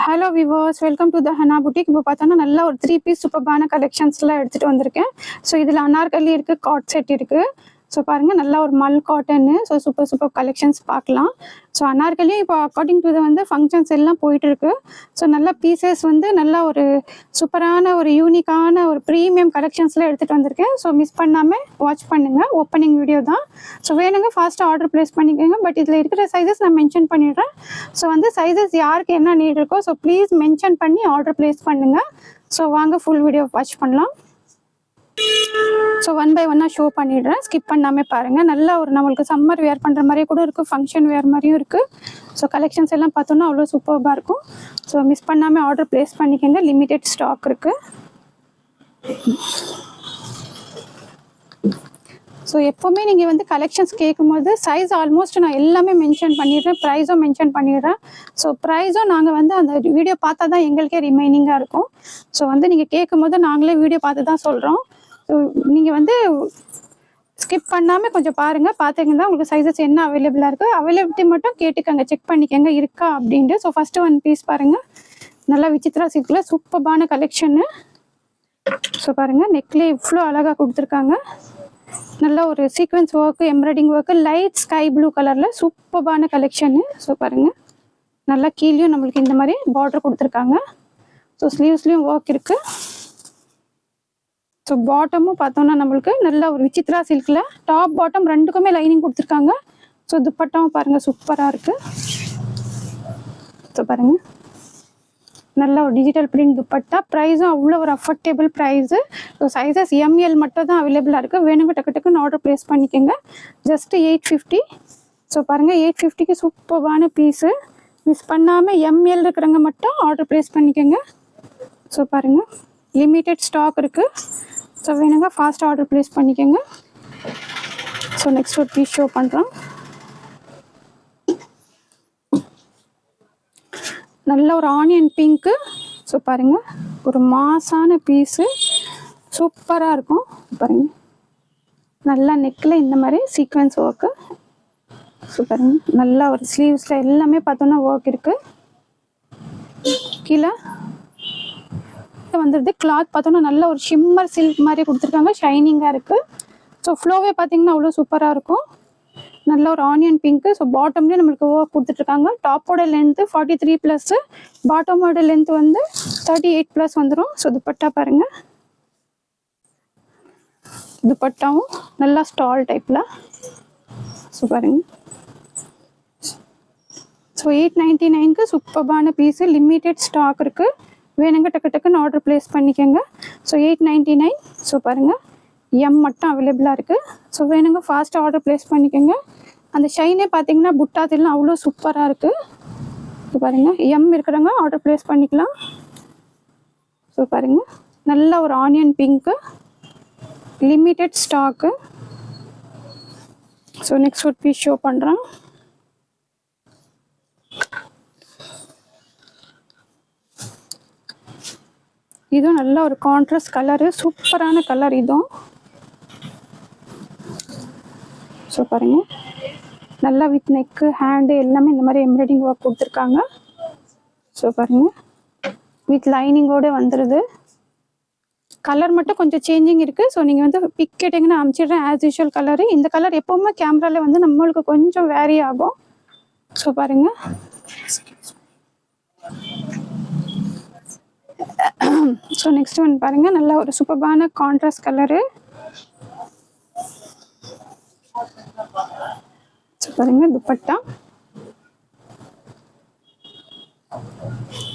Hello viewers, welcome to the Hana boutique. இப்போ பார்த்தோன்னா நல்ல ஒரு 3 பீஸ் சூப்பர்பான கலெக்ஷன்ஸ்லாம் எடுத்துகிட்டு வந்திருக்கேன். ஸோ இதில் அனார்கலி இருக்குது, காட் செட் இருக்குது. ஸோ பாருங்கள், நல்லா ஒரு மல் காட்டன்னு. ஸோ சூப்பர் கலெக்ஷன்ஸ் பார்க்கலாம். ஸோ அனார்கலி இப்போ அக்கார்டிங் டு வந்து ஃபங்க்ஷன்ஸ் எல்லாம் போயிட்டுருக்கு. ஸோ நல்ல பீசஸ் வந்து நல்லா ஒரு சூப்பரான ஒரு யூனிக்கான ஒரு ப்ரீமியம் கலெக்ஷன்ஸ்லாம் எடுத்துகிட்டு வந்திருக்கேன். ஸோ மிஸ் பண்ணாமல் வாட்ச் பண்ணுங்கள். ஓப்பனிங் வீடியோ தான். ஸோ வேணுங்க ஃபாஸ்ட்டாக ஆர்டர் ப்ளேஸ் பண்ணிக்கோங்க. பட் இதில் இருக்கிற சைஸஸ் நான் மென்ஷன் பண்ணிடுறேன். ஸோ வந்து சைஸஸ் யாருக்கு என்ன நீட் இருக்கோ ஸோ ப்ளீஸ் மென்ஷன் பண்ணி ஆர்டர் ப்ளேஸ் பண்ணுங்கள். ஸோ வாங்க ஃபுல் வீடியோ வாட்ச் பண்ணலாம். ஸோ ஒன் பை ஒன்னாக ஷோ பண்ணிடுறேன், ஸ்கிப் பண்ணாமல் பாருங்கள். நல்லா ஒரு நம்மளுக்கு சம்மர் வேர் பண்ணுற மாதிரியே கூட இருக்குது, ஃபங்க்ஷன் வேர் மாதிரியும் இருக்குது. ஸோ கலெக்ஷன்ஸ் எல்லாம் பார்த்தோன்னா அவ்வளோ சூப்பராக இருக்கும். ஸோ மிஸ் பண்ணாமல் ஆர்டர் ப்ளேஸ் பண்ணிக்கோங்க. லிமிடெட் ஸ்டாக் இருக்குது. ஸோ எப்போவுமே நீங்கள் வந்து கலெக்ஷன்ஸ் கேட்கும்போது சைஸ் ஆல்மோஸ்ட் நான் எல்லாமே மென்ஷன் பண்ணிடுறேன், ப்ரைஸும் மென்ஷன் பண்ணிடுறேன். ஸோ ப்ரைஸும் நாங்கள் வந்து அந்த வீடியோ பார்த்தா தான் எங்களுக்கே ரிமைனிங்காக இருக்கும். ஸோ வந்து நீங்கள் கேட்கும்போது நாங்களே வீடியோ பார்த்து தான் சொல்கிறோம். ஸோ நீங்கள் வந்து ஸ்கிப் பண்ணாமல் கொஞ்சம் பாருங்கள். பார்த்தீங்கன்னா உங்களுக்கு சைஸஸ் என்ன அவைலபிளாக இருக்குது, அவைலபிலிட்டி மட்டும் கேட்டுக்கோங்க, செக் பண்ணிக்கோங்க இருக்கா அப்படின்ட்டு. ஸோ ஃபஸ்ட்டு ஒன் பீஸ் பாருங்கள், நல்லா விசித்ரா சில்கில் சூப்பர்பான கலெக்ஷன்னு. ஸோ பாருங்கள், நெக்லே இவ்வளோ அழகாக கொடுத்துருக்காங்க. நல்ல ஒரு sequence work, embroidering work, light sky blue கலரில் சூப்பர்பான கலெக்ஷன்னு. ஸோ பாருங்கள், நல்லா கீழேயும் நம்மளுக்கு இந்த மாதிரி பார்டர் கொடுத்துருக்காங்க. ஸோ ஸ்லீவ்ஸ்லேயும் ஒர்க் இருக்குது. ஸோ பாட்டமும் பார்த்தோன்னா நம்மளுக்கு நல்ல ஒரு விசித்ரா சில்கில் டாப் பாட்டம் ரெண்டுக்குமே லைனிங் கொடுத்துருக்காங்க. ஸோ துப்பட்டாவும் பாருங்கள் சூப்பராக இருக்குது. ஸோ பாருங்கள், நல்ல ஒரு டிஜிட்டல் பிரிண்ட் துப்பட்டா. ப்ரைஸும் அவ்வளோ ஒரு affordable price. So sizes M L மட்டும் தான் அவைலபிளாக இருக்குது. வேணுங்க டக்குன்னு ஆர்டர் ப்ளேஸ் பண்ணிக்கோங்க. ஜஸ்ட்டு 850. ஸோ பாருங்கள், 850க்கு சூப்பரான பீஸு. மிஸ் பண்ணாமல் எம்எல் இருக்கிறவங்க மட்டும் ஆர்டர் ப்ளேஸ் பண்ணிக்கோங்க. ஸோ பாருங்கள், லிமிட்டட் ஸ்டாக் இருக்குது. ஸோ வேணுங்க ஃபாஸ்ட் ஆர்டர் ப்ளேஸ் பண்ணிக்கோங்க. ஸோ நெக்ஸ்ட் ஒரு பீஸ் ஷோ பண்ணுறோம். நல்ல ஒரு ஆனியன் பிங்க்கு. ஸோ பாருங்கள், ஒரு மாசான பீஸு, சூப்பராக இருக்கும். பாருங்கள், நல்லா நெக்கில் இந்த மாதிரி சீக்வென்ஸ் ஒர்க்கு. ஸோ பாருங்கள், நல்லா ஒரு ஸ்லீவ்ஸில் எல்லாமே பார்த்தோன்னா ஒர்க் இருக்குது. கீழே வந்துடுது. கிளாத் பார்த்தோன்னா நல்ல ஒரு ஷிம்மர் சில்க் மாதிரி கொடுத்துருக்காங்க, ஷைனிங்காக இருக்குது. ஸோ ஃப்ளோவே பார்த்தீங்கன்னா அவ்வளோ சூப்பராக இருக்கும். நல்ல ஒரு ஆனியன் பிங்க்கு. ஸோ பாட்டம்லேயே நம்மளுக்கு ஒர்க் கொடுத்துட்ருக்காங்க. டாப்போட லென்த்து 43+, பாட்டமோட லென்த் வந்து 38+ வந்துடும். ஸோ துப்பட்டா பாருங்கள், துப்பட்டாவும் நல்லா ஸ்டால் டைப்பில். ஸோ பாருங்கள், ஸோ 899க்கு சூப்பர்பான பீஸு. லிமிட்டட் ஸ்டாக் இருக்குது. வேணுங்க டக்குன்னு ஆர்டர் ப்ளேஸ் பண்ணிக்கோங்க. ஸோ 899. ஸோ பாருங்கள், எம் மட்டும் அவைலபிளாக இருக்குது. ஸோ வேணுங்க ஃபாஸ்ட்டாக ஆர்டர் ப்ளேஸ் பண்ணிக்கோங்க. அந்த ஷைனே பார்த்தீங்கன்னா புட்டாத்திலாம் அவ்வளோ சூப்பராக இருக்குது. ஸோ பாருங்கள், எம் இருக்கிறவங்க ஆர்டர் ப்ளேஸ் பண்ணிக்கலாம். ஸோ பாருங்கள், நல்ல ஒரு onion pink, limited stock. So next ஒரு பீஸ் ஷோ பண்ணுறேன். இதுவும் நல்ல ஒரு கான்ட்ராஸ்ட் கலரு, சூப்பரான கலர் இதுவும். ஸோ பாருங்கள், நல்லா வித் நெக்கு, ஹேண்டு எல்லாமே இந்த மாதிரி எம்ப்ராய்டிங் ஒர்க் கொடுத்துருக்காங்க. ஸோ பாருங்கள், வித் லைனிங்கோடு வந்துடுது. கலர் மட்டும் கொஞ்சம் சேஞ்சிங் இருக்குது. ஸோ நீங்கள் வந்து பிக் கேட்டிங்கன்னா அனுப்பிச்சிடுறேன். As usual colour. இந்த கலர் எப்போவுமே கேமராவில் வந்து நம்மளுக்கு கொஞ்சம் வேரி ஆகும். ஸோ பாருங்கள், ஸோ நெக்ஸ்ட் ஒன் பாருங்கள், நல்ல ஒரு சூப்பரான கான்ட்ராஸ்ட் கலரு. ஸோ பாருங்கள், துப்பட்டா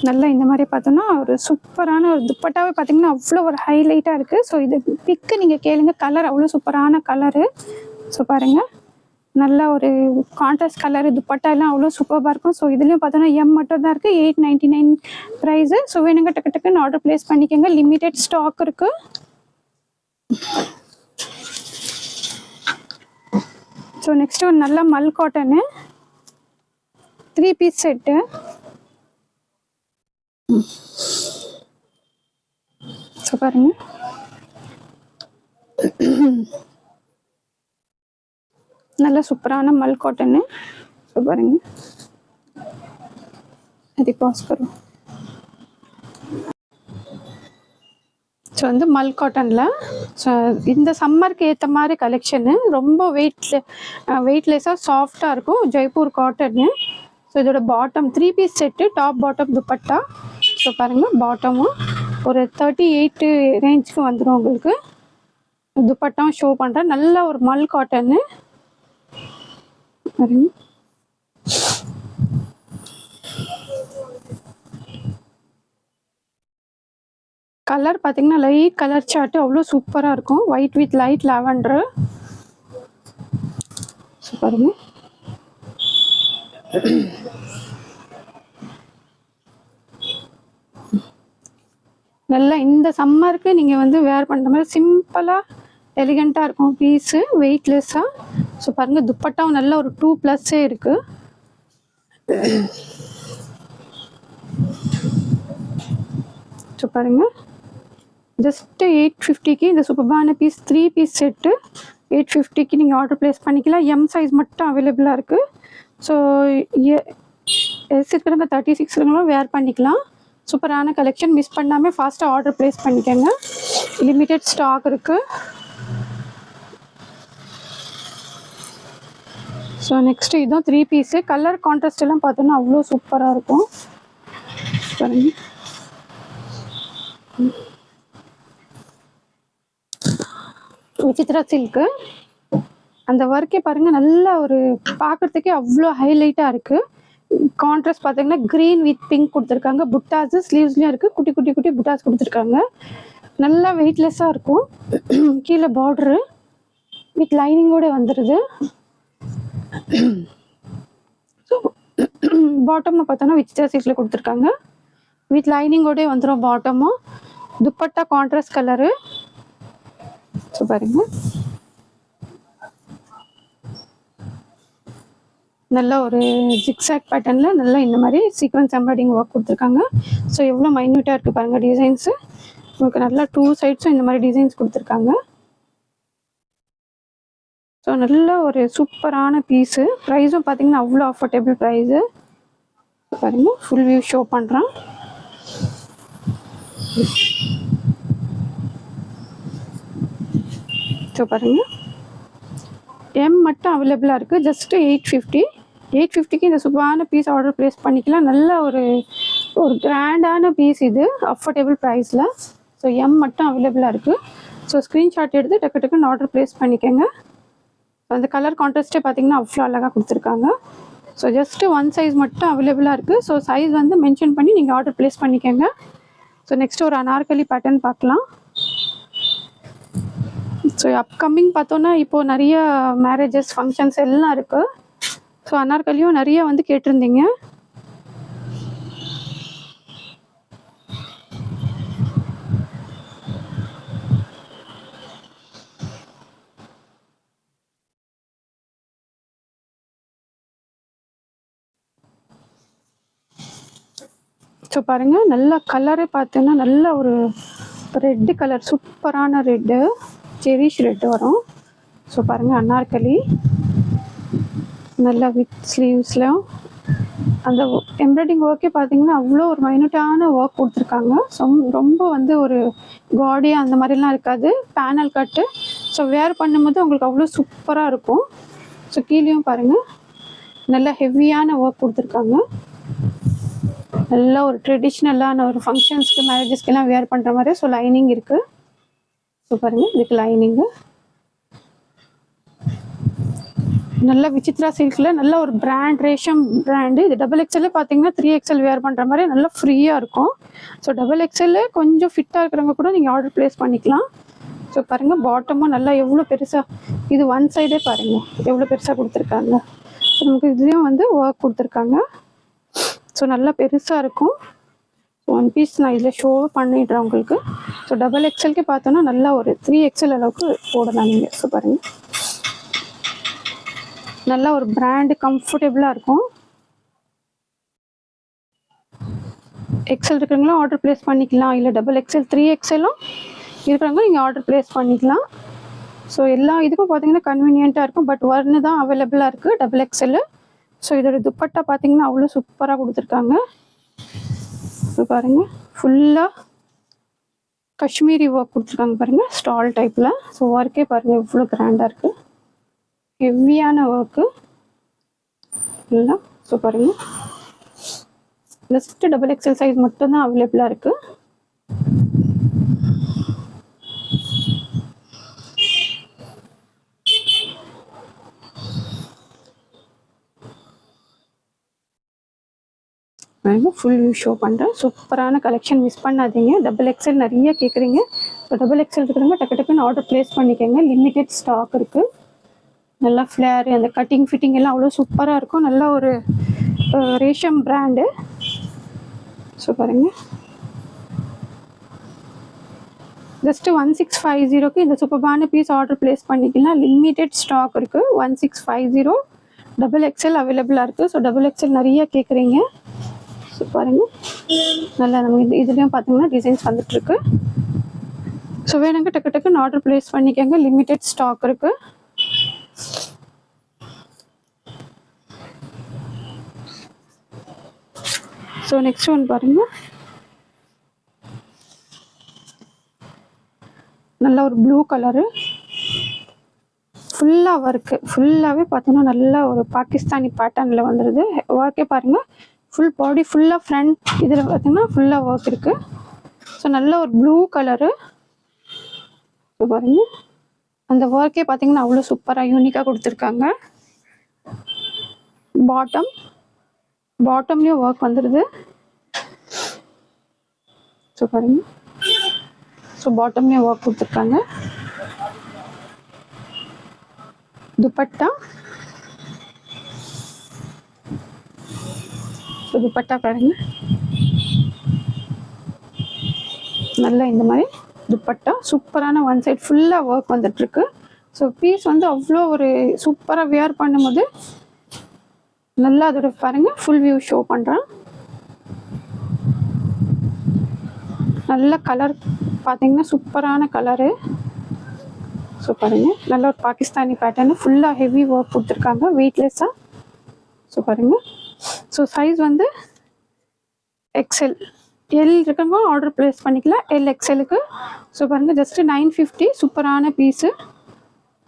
நல்லா இந்த மாதிரி பார்த்தோன்னா ஒரு சூப்பரான ஒரு துப்பட்டாவே பார்த்தீங்கன்னா அவ்வளோ ஒரு ஹைலைட்டாக இருக்குது. ஸோ இது பிக்கு நீங்கள் கேளுங்க, கலர் அவ்வளோ சூப்பரான கலரு. ஸோ பாருங்கள், நல்ல ஒரு கான்ட்ராஸ்ட் கலரு, துப்பட்டா எல்லாம் அவ்வளோ சூப்பராக இருக்கும். ஸோ இதுலேயும் பார்த்தோன்னா எம் மட்டும் தான் இருக்குது. 899 ப்ரைஸு. ஸோ வேணுங்க டக்குன்னு ஆர்டர் ப்ளேஸ் பண்ணிக்கோங்க. லிமிட்டட் ஸ்டாக் இருக்குது. ஸோ நெக்ஸ்ட் ஒன் நல்ல மல் காட்டனு 3 பீஸ் செட்டு. ஸோ பாருங்க, நல்ல சூப்பரான மல் காட்டனு. ஸோ பாருங்க, அது பாஸ் करो. ஸோ வந்து மல் காட்டனில் ஸோ இந்த சம்மருக்கு ஏற்ற மாதிரி கலெக்ஷனு ரொம்ப வெயிட்லெஸ்ஸாக சாஃப்டாக இருக்கும். ஜெய்ப்பூர் காட்டனு. ஸோ இதோட bottom 3 piece set, top bottom dupatta. So பாருங்கள், பாட்டமும் ஒரு 38 ரேஞ்சுக்கு வந்துடும் உங்களுக்கு. துப்பட்டாவும் ஷோ பண்ணுறேன். நல்ல ஒரு மல் காட்டனு பாருங்க. கலர் பார்த்தீங்கன்னா லைட் கலர் சார்ட்டு அவ்வளோ சூப்பராக இருக்கும். White with light lavender. பாருங்க, நல்லா இந்த சம்மருக்கு நீங்கள் வந்து வேர் பண்ணுற மாதிரி சிம்பிளாக எலிகண்ட்டாக இருக்கும் பீஸு, வெயிட்லெஸ்ஸாக. ஸோ பாருங்கள், துப்பட்டாவும் நல்ல ஒரு 2+ இருக்குது. ஸோ பாருங்கள், ஜஸ்ட்டு 850க்கு இந்த சூப்பரான பீஸ் 3 பீஸ் செட்டு 850க்கு நீங்கள் ஆர்டர் ப்ளேஸ் பண்ணிக்கலாம். எம் சைஸ் மட்டும் அவைலபிளாக இருக்குது. ஸோ எஸ் இருக்கிறவங்க 36 இருக்கிறவங்களும் வேர் பண்ணிக்கலாம். சூப்பரான கலெக்ஷன். மிஸ் பண்ணாமல் ஃபாஸ்ட்டாக ஆர்டர் ப்ளேஸ் பண்ணிக்கோங்க. லிமிட்டட் ஸ்டாக் இருக்குது. ஸோ நெக்ஸ்ட்டு இதுவும் 3 பீஸு. கலர் கான்ட்ராஸ்ட் எல்லாம் பார்த்தோன்னா அவ்வளோ சூப்பராக இருக்கும். பாருங்க, விசித்ரா சில்க்கு. அந்த ஒர்க்கே பாருங்கள், நல்லா ஒரு பார்க்குறதுக்கே அவ்வளோ ஹைலைட்டாக இருக்குது. கான்ட்ராஸ்ட் பார்த்தீங்கன்னா க்ரீன் வித் பிங்க் கொடுத்துருக்காங்க. புட்டாஸு ஸ்லீவ்ஸ்லேயும் இருக்குது. குட்டி குட்டி குட்டி புட்டாஸ் கொடுத்துருக்காங்க. நல்லா வெயிட்லெஸ்ஸாக இருக்கும். கீழே பார்டரு வித் லைனிங்கோடு வந்துடுது. ஸோ பாட்டம்னு பார்த்தோன்னா விசித்ரா சில்கில் கொடுத்துருக்காங்க. வித் லைனிங்கோடே வந்துடும் பாட்டமும். Dupatta contrast colour. ஸோ பாருங்க, நல்ல ஒரு ஜிக்ஸாக் பேட்டர்னில் நல்லா இந்த மாதிரி சீக்வன்ஸ் எம்ப்ராய்டிங் ஒர்க் கொடுத்துருக்காங்க. ஸோ எவ்வளோ மைன்யூட்டாக இருக்குது பாருங்கள் டிசைன்ஸு. உங்களுக்கு நல்லா 2 சைட்ஸும் இந்த மாதிரி டிசைன்ஸ் கொடுத்துருக்காங்க. ஸோ நல்ல ஒரு சூப்பரான பீஸு. ப்ரைஸும் பார்த்தீங்கன்னா அவ்வளோ அஃபோர்டபுள் ப்ரைஸு. பாருங்கள், ஃபுல் வியூ ஷோ பண்ணுறேன். ஸோ பாருங்கள், எம் மட்டும் அவைலபிளாக இருக்குது. ஜஸ்ட்டு 850க்கு இந்த சூப்பரான பீஸ் ஆர்டர் ப்ளேஸ் பண்ணிக்கலாம். நல்ல ஒரு கிராண்டான பீஸ் இது, அஃபோர்டபுள் ப்ரைஸில். ஸோ எம் மட்டும் அவைலபிளாக இருக்குது. ஸோ ஸ்க்ரீன்ஷாட் எடுத்து டக்கு டக்குன்னு ஆர்டர் ப்ளேஸ் பண்ணிக்கோங்க. அந்த கலர் கான்ட்ராஸ்ட்டே பார்த்தீங்கன்னா அவ்வளோ அழகாக கொடுத்துருக்காங்க. ஸோ ஜஸ்ட்டு 1 சைஸ் மட்டும் அவைலபிளாக இருக்குது. ஸோ சைஸ் வந்து மென்ஷன் பண்ணி நீங்கள் ஆர்டர் ப்ளேஸ் பண்ணிக்கோங்க. ஸோ நெக்ஸ்ட் ஒரு அனார்கலி பேட்டர்ன் பார்க்கலாம். ஸோ அப்கமிங் பார்த்தோன்னா இப்போது நிறைய மேரேஜஸ் ஃபங்க்ஷன்ஸ் எல்லாம் இருக்குது. ஸோ அனார்கலியும் நிறைய வந்து கேட்டிருந்தீங்க. ஸோ பாருங்கள், நல்ல கலரே பார்த்தீங்கன்னா நல்ல ஒரு ரெட்டு கலர், சூப்பரான ரெட்டு, செரிஷ் ரெட்டு வரும். ஸோ பாருங்கள், அனார்கலி நல்லா வித் ஸ்லீவ்ஸ்லையும் அந்த எம்ப்ராய்டிங் ஒர்க்கே பார்த்தீங்கன்னா அவ்வளோ ஒரு மைனூட்டான ஒர்க் கொடுத்துருக்காங்க. ஸோ ரொம்ப வந்து ஒரு காடியாக அந்த மாதிரிலாம் இருக்காது. Panel cut. ஸோ வேர் பண்ணும்போது உங்களுக்கு அவ்வளோ சூப்பராக இருக்கும். ஸோ கீழேயும் பாருங்கள், நல்லா ஹெவியான ஒர்க் கொடுத்துருக்காங்க. நல்லா ஒரு ட்ரெடிஷ்னலான ஒரு ஃபங்க்ஷன்ஸ்க்கு, மேரேஜஸ்க்கெல்லாம் வேர் பண்ணுற மாதிரி. ஸோ லைனிங் இருக்குது. ஸோ பாருங்கள், இதுக்கு லைனிங்கு நல்ல விசித்ரா சில்கில் நல்ல ஒரு பிராண்ட், ரேஷம் பிராண்டு. இது XXL பார்த்தீங்கன்னா 3XL வேர் பண்ணுற மாதிரி நல்லா ஃப்ரீயாக இருக்கும். ஸோ XXL கொஞ்சம் ஃபிட்டாக இருக்கிறவங்க கூட நீங்கள் ஆர்டர் ப்ளேஸ் பண்ணிக்கலாம். ஸோ பாருங்கள், பாட்டமும் நல்லா எவ்வளோ பெருசாக, இது 1 சைடே பாருங்கள் எவ்வளோ பெருசாக கொடுத்துருக்காங்க. ஸோ நமக்கு இதுலேயும் வந்து ஒர்க் கொடுத்துருக்காங்க. ஸோ நல்லா பெருசாக இருக்கும். ஸோ 1 பீஸ் நான் இதில் ஷோ பண்ணிடுறேன் உங்களுக்கு. ஸோ XXLக்கு பார்த்தோன்னா நல்லா ஒரு 3XL அளவுக்கு போடலாம் நீங்கள். ஸோ பாருங்கள், நல்லா ஒரு பிராண்டு, கம்ஃபர்டபுளாக இருக்கும். எக்ஸல் இருக்கிறவங்களும் ஆர்டர் ப்ளேஸ் பண்ணிக்கலாம். இல்லை XXL 3XLம் இருக்கிறவங்க நீங்கள் ஆர்டர் ப்ளேஸ் பண்ணிக்கலாம். ஸோ எல்லா இதுக்கும் பார்த்தீங்கன்னா கன்வீனியண்ட்டாக இருக்கும். பட் ஒன்று தான் அவைலபிளாக இருக்குது, XXL. ஸோ இதோட துப்பட்டா பார்த்தீங்கன்னா அவ்வளோ சூப்பராக கொடுத்துருக்காங்க. ஸோ பாருங்கள், ஃபுல்லாக காஷ்மீரி ஒர்க் கொடுத்துருக்காங்க பாருங்கள், ஸ்டால் டைப்பில். ஸோ ஒர்க்கே பாருங்கள் எவ்வளோ கிராண்டாக இருக்குது, ஹெவியான ஒர்க்கு இல்லை. ஸோ பாருங்கள், ஜஸ்ட்டு டபுள் எக்ஸல் சைஸ் மட்டும்தான் அவைலபிளாக இருக்குது. ஃபுல் வியூ ஷோ பண்ணுறேன். சூப்பரான கலெக்ஷன், மிஸ் பண்ணாதீங்க. டபுள் எக்ஸல் நிறைய கேட்குறீங்க. ஸோ டபுள் எக்ஸல் இருக்கிறவங்க டக்கு டக்குன்னு ஆர்டர் ப்ளேஸ் பண்ணிக்கோங்க. லிமிட்டெட் ஸ்டாக் இருக்குது. நல்லா ஃப்ளேர், அந்த கட்டிங் ஃபிட்டிங் எல்லாம் அவ்வளோ சூப்பராக இருக்கும். நல்ல ஒரு ரேஷம் பிராண்டு. ஸோ பாருங்கள், ஜஸ்ட்டு 1650 இந்த சூப்பரான பீஸ் ஆர்டர் ப்ளேஸ் பண்ணிக்கலாம். லிமிட்டெட் ஸ்டாக் இருக்குது. 1650 டபுள் எக்ஸல் அவைலபிளாக இருக்குது. ஸோ டபுள் எக்ஸல் நிறைய கேட்குறீங்க. ஸோ பாருங்கள், நல்லா நம்ம இதுலேயும் பார்த்தீங்கன்னா டிசைன்ஸ் வந்துட்டுருக்கு. ஸோ வேணுங்க டக்கு டக்குன்னு ஆர்டர் ப்ளேஸ் பண்ணிக்கோங்க. லிமிட்டெட் ஸ்டாக் இருக்குது. ஸோ நெக்ஸ்ட் ஒன் பாருங்கள், நல்ல ஒரு ப்ளூ கலரு, ஃபுல்லாக ஒர்க்கு, ஃபுல்லாகவே பார்த்தோன்னா நல்ல ஒரு பாகிஸ்தானி பேட்டர்னில் வந்துடுது. ஒர்க்கே பாருங்கள், ஃபுல் பாடி ஃபுல்லாக ஃப்ரண்ட் இதில் பார்த்தீங்கன்னா ஃபுல்லாக ஒர்க் இருக்குது. ஸோ நல்ல ஒரு ப்ளூ கலரு. ஸோ பாருங்கள், அந்த ஒர்க்கே பார்த்தீங்கன்னா அவ்வளோ சூப்பராக யூனிக்காக கொடுத்துருக்காங்க. பாட்டம்லேயும் ஒர்க் வந்துடுது. ஸோ பாருங்கள், ஸோ பாட்டம்லேயும் ஒர்க் கொடுத்துருக்காங்க. துப்பட்டா, ஸோ துப்பட்டா பாருங்கள், நல்லா இந்த மாதிரி துப்பட்டா சூப்பரான ஒன் சைட் ஃபுல்லாக ஒர்க் வந்துட்டுருக்கு. ஸோ பீஸ் வந்து அவ்வளோ ஒரு சூப்பராக வியர் பண்ணும்போது நல்லா அதோட பாருங்கள் ஃபுல் வியூ ஷோ பண்ணுறேன். நல்ல கலர் பார்த்தீங்கன்னா சூப்பரான கலரு. ஸோ பாருங்கள், நல்ல ஒரு பாகிஸ்தானி பேட்டர்னு ஃபுல்லாக ஹெவி ஒர்க் கொடுத்துருக்காங்க, வெயிட்லெஸ்ஸாக. ஸோ பாருங்கள், ஸோ சைஸ் வந்து எக்ஸல், எல் இருக்கவங்க ஆர்டர் ப்ளேஸ் பண்ணிக்கலாம். எல் எக்ஸலுக்கு. ஸோ பாருங்கள், ஜஸ்ட்டு 950 சூப்பரான பீஸு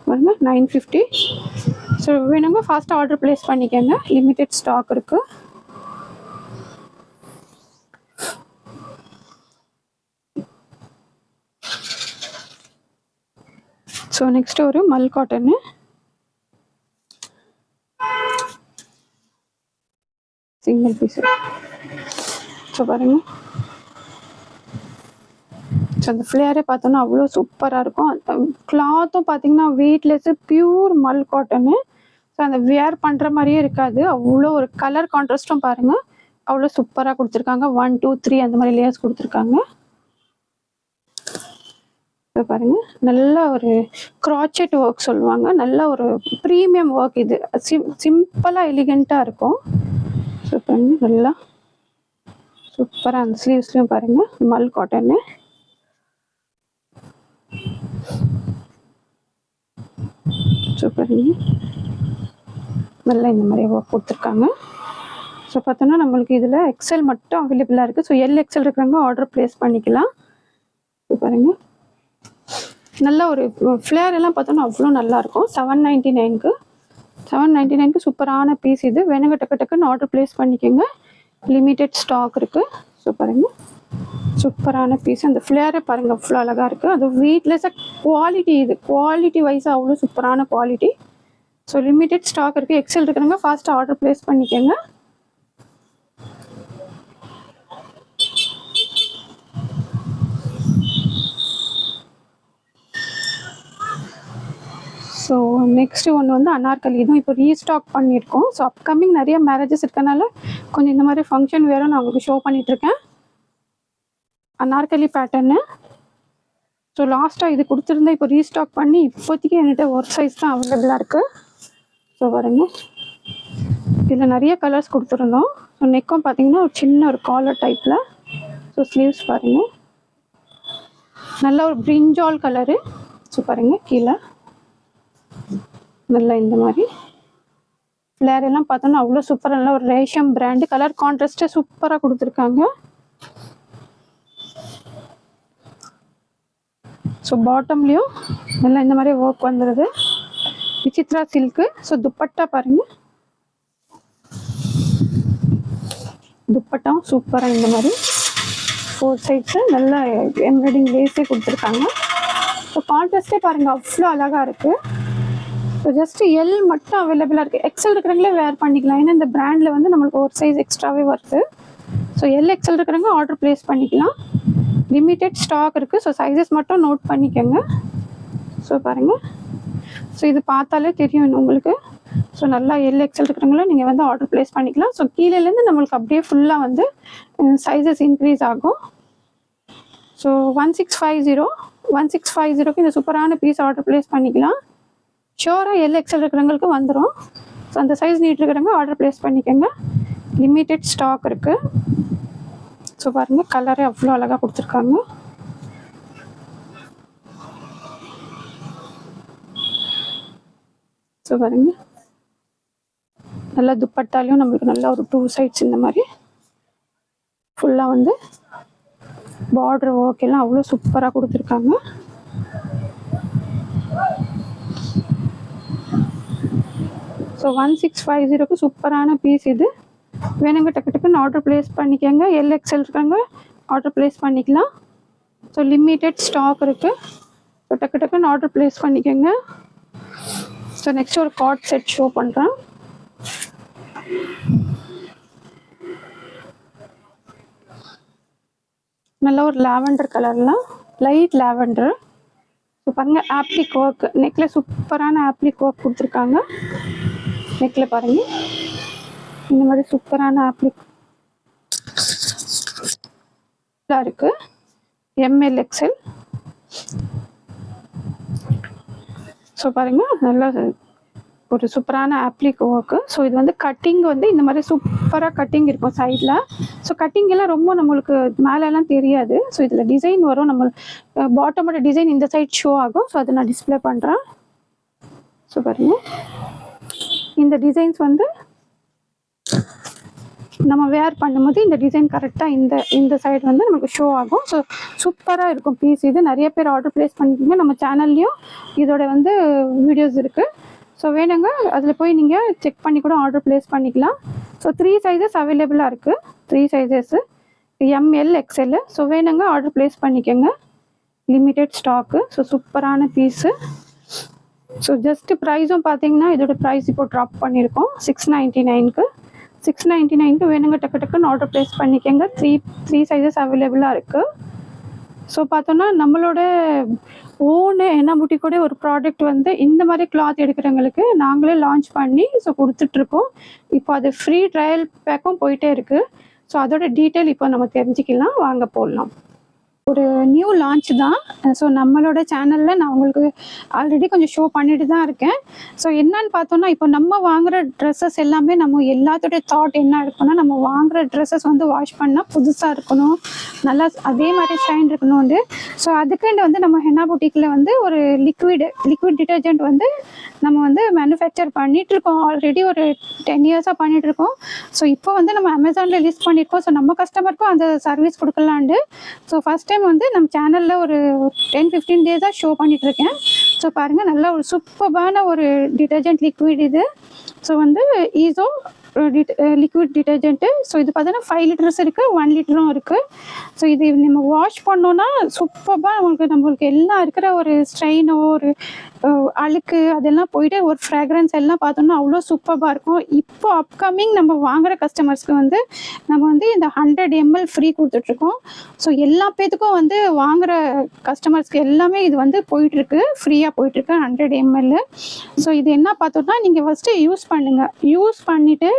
பாருங்கள், 950. ஸோ வேணுங்க ஃபாஸ்ட்டாக ஆர்டர் ப்ளேஸ் பண்ணிக்கோங்க. லிமிட்டெட் ஸ்டாக் இருக்குது. ஸோ நெக்ஸ்ட் ஒரு மல் காட்டனு, சிங்கிள் பீஸு. ஸோ பாருங்கள், ஸோ அந்த ஃப்ளேரே பார்த்தோன்னா அவ்வளோ சூப்பராக இருக்கும். கிளாத்தும் பார்த்தீங்கன்னா வெயிட்லெஸ்ஸு, பியூர் மல் காட்டனு. ஸோ அந்த வியர் பண்ணுற மாதிரியே இருக்காது. அவ்வளோ ஒரு கலர் கான்ட்ராஸ்ட்டும் பாருங்கள் அவ்வளோ சூப்பராக கொடுத்துருக்காங்க. 1 2 3 அந்த மாதிரி லேயர்ஸ் கொடுத்துருக்காங்க. ஸோ பாருங்கள், நல்ல ஒரு க்ராச்செட் ஒர்க் சொல்லுவாங்க, நல்ல ஒரு ப்ரீமியம் ஒர்க். இது சிம்பிளாக எலிகெண்ட்டாக இருக்கும். ஸோ பாருங்கள், நல்லா சூப்பராக அந்த ஸ்லீவ்ஸ்லையும் பாருங்கள் மல் காட்டனு. ஸோ பாருங்கள், நல்லா இந்த மாதிரி ஒர்க் கொடுத்துருக்காங்க. ஸோ பார்த்தோன்னா நம்மளுக்கு இதில் எக்ஸல் மட்டும் அவைலபிளாக இருக்குது. ஸோ எல் எக்ஸல் இருக்கிறவங்க ஆர்டர் ப்ளேஸ் பண்ணிக்கலாம். ஸோ பாருங்கள், நல்ல ஒரு ஃப்ளேர் எல்லாம் பார்த்தோன்னா அவ்வளோ நல்லாயிருக்கும். 799க்கு சூப்பரான பீஸ் இது. வேணுங்க டக்கு டக்குன்னு ஆர்டர் ப்ளேஸ் பண்ணிக்கோங்க. லிமிட்டெட் ஸ்டாக் இருக்குது. ஸோ பாருங்கள், சூப்பரான பீஸ். அந்த ஃப்ளேரை பாருங்கள் அவ்வளோ அழகாக இருக்குது. அது வெயிட்லெஸ்ஸாக குவாலிட்டி, இது குவாலிட்டி வைஸாக அவ்வளோ சூப்பரான குவாலிட்டி. ஸோ லிமிட்டெட் ஸ்டாக் இருக்குது. எக்ஸல் இருக்கிறவங்க ஃபாஸ்ட்டாக ஆர்டர் ப்ளேஸ் பண்ணிக்கோங்க. ஸோ நெக்ஸ்ட்டு ஒன்று வந்து அனார்கலி தான் இப்போ ரீஸ்டாக் பண்ணியிருக்கோம். ஸோ அப்கமிங் நிறைய மேரேஜஸ் இருக்கனால கொஞ்சம் இந்த மாதிரி ஃபங்க்ஷன் வேறு நான் உங்களுக்கு ஷோ பண்ணிகிட்ருக்கேன். அனார்கலி பேட்டர்னு. ஸோ லாஸ்ட்டாக இது கொடுத்துருந்தேன், இப்போ ரீஸ்டாக் பண்ணி இப்போதைக்கு என்கிட்ட ஒரு சைஸ் தான் அவைலபிளாக இருக்குது. ஸோ பாருங்க, இதில் நிறைய கலர்ஸ் கொடுத்துருந்தோம். ஸோ நெக்கும் பார்த்தீங்கன்னா ஒரு சின்ன ஒரு காலர் டைப்பில். ஸோ ஸ்லீவ்ஸ் பாருங்கள், நல்ல ஒரு பிரிஞ்சால் கலரு. ஸோ பாருங்கள், கீழே நல்லா இந்த மாதிரி ஃப்ளேர் எல்லாம் பார்த்தோன்னா அவ்வளோ சூப்பராக, நல்லா ஒரு ரேஷம் பிராண்டு. கலர் கான்ட்ராஸ்ட்டை சூப்பராக கொடுத்துருக்காங்க. ஸோ பாட்டம்லேயும் நல்லா இந்த மாதிரி ஒர்க் வந்துடுது. விசித்ரா சில்க்கு. ஸோ துப்பட்டா பாருங்கள், துப்பட்டா சூப்பராக இந்த மாதிரி 4 சைட்ஸு நல்லா எம்ப்ராய்டிங் லேஸே கொடுத்துருக்காங்க. ஸோ கான்ட்ராஸ்டே பாருங்கள் அவ்வளோ அழகாக இருக்குது. ஸோ ஜஸ்ட் எல் மட்டும் அவைலபிளாக இருக்குது. எக்ஸல் இருக்கிறவங்களே வேர் பண்ணிக்கலாம். ஏன்னா இந்த பிராண்டில் வந்து நம்மளுக்கு ஒரு சைஸ் எக்ஸ்ட்ராவே வருது. ஸோ எல் எக்ஸல் இருக்கிறவங்க ஆர்டர் ப்ளேஸ் பண்ணிக்கலாம். லிமிட்டெட் ஸ்டாக் இருக்குது. ஸோ சைஸஸ் மட்டும் நோட் பண்ணிக்கோங்க. ஸோ பாருங்கள், ஸோ இது பார்த்தாலே தெரியும் உங்களுக்கு. ஸோ நல்லா எல் எக்ஸல் இருக்கிறவங்களும் நீங்கள் வந்து ஆர்டர் ப்ளேஸ் பண்ணிக்கலாம். ஸோ கீழேருந்து நம்மளுக்கு அப்படியே ஃபுல்லாக வந்து சைஸஸ் இன்க்ரீஸ் ஆகும். ஸோ 1650 இந்த சூப்பரான பீஸ் ஆர்டர் ப்ளேஸ் பண்ணிக்கலாம். ஷோராக எல் எக்ஸல் இருக்கிறவங்களுக்கு வந்துடும். ஸோ அந்த சைஸ் நீட் இருக்கிறவங்க ஆர்டர் ப்ளேஸ் பண்ணிக்கோங்க. லிமிட்டெட் ஸ்டாக் இருக்குது. ஸோ பாருங்கள், கலரே அவ்வளோ அழகாக கொடுத்துருக்காங்க. ஸோ பாருங்கள், நல்லா துப்பட்டாலையும் நம்மளுக்கு நல்லா ஒரு 2 சைட்ஸ் இந்த மாதிரி ஃபுல்லாக வந்து பார்டர் ஒர்க் எல்லாம் அவ்வளோ சூப்பராக கொடுத்துருக்காங்க. ஸோ 1650க்கு சூப்பரான பீஸ் இது. வேணுங்க டக்கு டக்குன்னு ஆர்டர் ப்ளேஸ் பண்ணிக்கோங்க. எல் எக்ஸல் இருக்காங்க ஆர்டர் ப்ளேஸ் பண்ணிக்கலாம். ஸோ லிமிட்டெட் ஸ்டாக் இருக்குது. ஸோ டக்கு டக்குன்னு ஆர்டர் ப்ளேஸ் பண்ணிக்கோங்க. ஸோ நெக்ஸ்ட் ஒரு கார்ட் செட் ஷோ பண்ணுறேன். நல்ல ஒரு லாவெண்டர் கலரில், லைட் லாவெண்டர். ஸோ பாருங்கள், ஆப்ளிக் ஒர்க் நெக்கில் சூப்பரான ஆப்ளிக் ஒர்க் கொடுத்துருக்காங்க. நெக்கில் பாருங்கள் இந்த மாதிரி சூப்பரான ஆப்ளிக் இருக்குது. M L XL. ஸோ பாருங்கள், நல்லா ஒரு சூப்பரான ஆப்ளிக் ஒர்க்கு. ஸோ இது வந்து கட்டிங் வந்து இந்த மாதிரி சூப்பராக கட்டிங் இருக்கும் சைடில். ஸோ கட்டிங் எல்லாம் ரொம்ப நம்மளுக்கு மேலெல்லாம் தெரியாது. ஸோ இதில் டிசைன் வரும். நம்ம பாட்டமோட டிசைன் இந்த சைட் ஷோ ஆகும். ஸோ அதை நான் டிஸ்பிளே பண்ணுறேன். ஸோ பாருங்கள், இந்த டிசைன்ஸ் வந்து நம்ம வேர் பண்ணும்போது இந்த டிசைன் கரெக்டாக இந்த சைடு வந்து நமக்கு ஷோ ஆகும். ஸோ சூப்பராக இருக்கும் பீஸ். இது நிறைய பேர் ஆர்டர் ப்ளேஸ் பண்ணிக்கிங்க. நம்ம சேனல்லையும் இதோட வந்து வீடியோஸ் இருக்குது. ஸோ வேணுங்க அதில் போய் நீங்கள் செக் பண்ணி கூட ஆர்டர் ப்ளேஸ் பண்ணிக்கலாம். ஸோ 3 சைஸஸ் அவைலபிளாக இருக்குது. 3 சைஸஸ்ஸு எம்எல் எக்ஸ்எல். ஸோ வேணுங்க ஆர்டர் ப்ளேஸ் பண்ணிக்கோங்க. Limited stock. ஸோ சூப்பரான பீஸு. ஸோ ஜஸ்ட்டு ப்ரைஸும் பார்த்தீங்கன்னா இதோட ப்ரைஸ் இப்போ ட்ராப் பண்ணியிருக்கோம் 699க்கு. 699க்கு வேணுங்க டக்கு டக்குன்னு ஆர்டர் ப்ளேஸ் பண்ணிக்கோங்க. 3 சைஸஸ் அவைலபிளாக இருக்குது. ஸோ பார்த்தோன்னா நம்மளோட ஓனு என்ன புட்டிக்கோட ஒரு ப்ராடக்ட் வந்து இந்த மாதிரி கிளாத் எடுக்கிறவங்களுக்கு நாங்களே லான்ச் பண்ணி ஸோ கொடுத்துட்ருக்கோம். இப்போ அது ஃப்ரீ ட்ரையல் பேக்கும் போயிட்டே இருக்குது. ஸோ அதோட டீட்டெயில் இப்போ நம்ம தெரிஞ்சுக்கலாம். வாங்க போடலாம். ஒரு நியூ லான்ச் தான். ஸோ நம்மளோட சேனலில் நான் உங்களுக்கு ஆல்ரெடி கொஞ்சம் ஷோ பண்ணிட்டு தான் இருக்கேன். ஸோ என்னன்னு பார்த்தோன்னா, இப்போ நம்ம வாங்குகிற ட்ரெஸ்ஸஸ் எல்லாமே நம்ம எல்லாத்தோடைய தாட் என்ன இருக்குன்னா, நம்ம வாங்குகிற ட்ரெஸ்ஸஸ் வந்து வாஷ் பண்ணால் புதுசாக இருக்கணும், நல்லா அதே மாதிரி ஷைன் இருக்கணும்னு. ஸோ அதுக்குண்டு வந்து நம்ம ஹென்னா புட்டிக்கில் வந்து ஒரு லிக்விட் டிட்டர்ஜென்ட் வந்து நம்ம வந்து மேனுஃபேக்சர் பண்ணிகிட்ருக்கோம். ஆல்ரெடி ஒரு 10 இயர்ஸாக பண்ணிகிட்ருக்கோம். ஸோ இப்போ வந்து நம்ம அமேசானில் லிஸ்ட் பண்ணியிருக்கோம். ஸோ நம்ம கஸ்டமருக்கும் அந்த சர்வீஸ் கொடுக்கலான்ட்டு ஸோ ஃபஸ்ட் டைம் வந்து நம்ம சேனலில் ஒரு 10-15 டேஸாக ஷோ பண்ணிகிட்ருக்கேன். ஸோ பாருங்கள், நல்லா ஒரு சூப்பரான ஒரு டிட்டர்ஜென்ட் லிக்விட் இது. ஸோ வந்து ஈஸோ லிக்விட் டிட்டர்ஜென்ட்டு. ஸோ இது பார்த்தீங்கன்னா 5 லிட்டர்ஸ் இருக்குது, 1 லிட்டரும் இருக்குது. ஸோ இது நம்ம வாஷ் பண்ணோன்னா சூப்பராக நம்மளுக்கு எல்லாம் இருக்கிற ஒரு ஸ்ட்ரெயினோ ஒரு அழுக்கு அதெல்லாம் போயிட்டு ஒரு ஃப்ராக்ரன்ஸ் எல்லாம் பார்த்தோம்னா அவ்வளோ சூப்பராக இருக்கும். இப்போ அப்கமிங் நம்ம வாங்குகிற கஸ்டமர்ஸ்க்கு வந்து நம்ம வந்து இந்த 100 ml ஃப்ரீ கொடுத்துட்ருக்கோம். ஸோ எல்லா பேத்துக்கும் வந்து வாங்குகிற கஸ்டமர்ஸ்க்கு எல்லாமே இது வந்து போயிட்டுருக்கு, ஃப்ரீயாக போயிட்டுருக்கு 100 ml. ஸோ இது என்ன பார்த்தோம்னா, நீங்கள் ஃபஸ்ட்டு யூஸ் பண்ணுங்கள். யூஸ் பண்ணிவிட்டு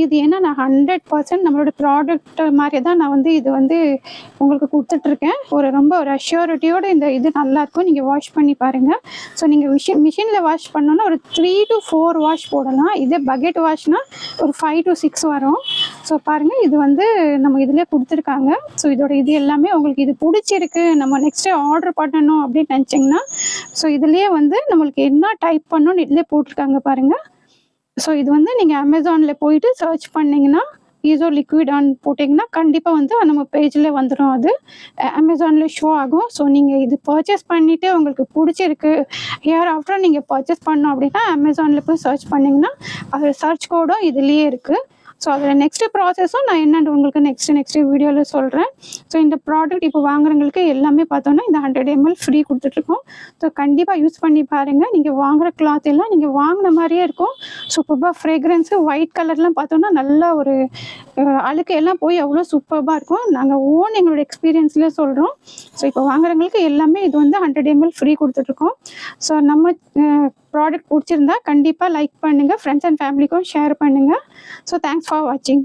இது ஏன்னா நான் 100% நம்மளோட ப்ராடக்ட் மாதிரி தான் நான் வந்து இது வந்து உங்களுக்கு கொடுத்துட்ருக்கேன். ரொம்ப ஒரு அஷ்யூரிட்டியோடு இந்த இது நல்லாயிருக்கும். நீங்கள் வாஷ் பண்ணி பாருங்கள். ஸோ நீங்கள் மிஷினில் வாஷ் பண்ணோன்னா ஒரு 3 to 4 வாஷ் போடலாம். இதே பக்கெட் வாஷ்னால் ஒரு 5 to 6 வரும். ஸோ பாருங்கள், இது வந்து நம்ம இதிலே கொடுத்துருக்காங்க. ஸோ இதோட இது எல்லாமே உங்களுக்கு இது பிடிச்சிருக்கு, நம்ம நெக்ஸ்ட்டு ஆர்டர் பண்ணணும் அப்படின்னு நினச்சிங்கன்னா ஸோ இதுலேயே வந்து நம்மளுக்கு என்ன டைப் பண்ணணும்னு இதிலே போட்டிருக்காங்க பாருங்கள். ஸோ இது வந்து நீங்கள் அமேசானில் போயிட்டு சர்ச் பண்ணிங்கன்னா ஈஸோ லிக்விட் ஆன் போட்டிங்கன்னா கண்டிப்பாக வந்து நம்ம பேஜில் வந்துடும். அது அமேசானில் ஷோ ஆகும். ஸோ நீங்கள் இது பர்ச்சேஸ் பண்ணிவிட்டு உங்களுக்கு பிடிச்சிருக்கு ஹியர் ஆஃப்டர் நீங்கள் பர்ச்சேஸ் பண்ணோம் அப்படின்னா அமேசானில் போய் சர்ச் பண்ணிங்கன்னா அது சர்ச் கோடும் இதுலேயே இருக்குது. ஸோ அதில் நெக்ஸ்ட்டு ப்ராசஸும் நான் என்னென்னு உங்களுக்கு நெக்ஸ்ட்டு வீடியோவில் சொல்கிறேன். ஸோ இந்த ப்ராடக்ட் இப்போ வாங்குறவங்களுக்கு எல்லாமே பார்த்தோன்னா இந்த 100 ml ஃப்ரீ கொடுத்துட்ருக்கோம். ஸோ கண்டிப்பாக யூஸ் பண்ணி பாருங்கள். நீங்கள் வாங்குகிற கிளாத் எல்லாம் நீங்கள் வாங்கின மாதிரியே இருக்கும். சூப்பராக ஃப்ரேக்ரன்ஸு ஒயிட் கலர்லாம் பார்த்தோன்னா நல்ல ஒரு அழுக்கு எல்லாம் போய் அவ்வளோ சூப்பராக இருக்கும். நாங்கள் எங்களோட எக்ஸ்பீரியன்ஸில் சொல்கிறோம். ஸோ இப்போ வாங்குறவங்களுக்கு எல்லாமே இது வந்து 100 ml ஃப்ரீ கொடுத்துட்ருக்கோம். ஸோ நம்ம ப்ராடக்ட் பிடிச்சிருந்தா கண்டிப்பாக லைக் பண்ணுங்கள், ஃப்ரெண்ட்ஸ் அண்ட் ஃபேமிலிக்கும் ஷேர் பண்ணுங்கள். ஸோ தேங்க்ஸ் ஃபார் வாட்சிங்.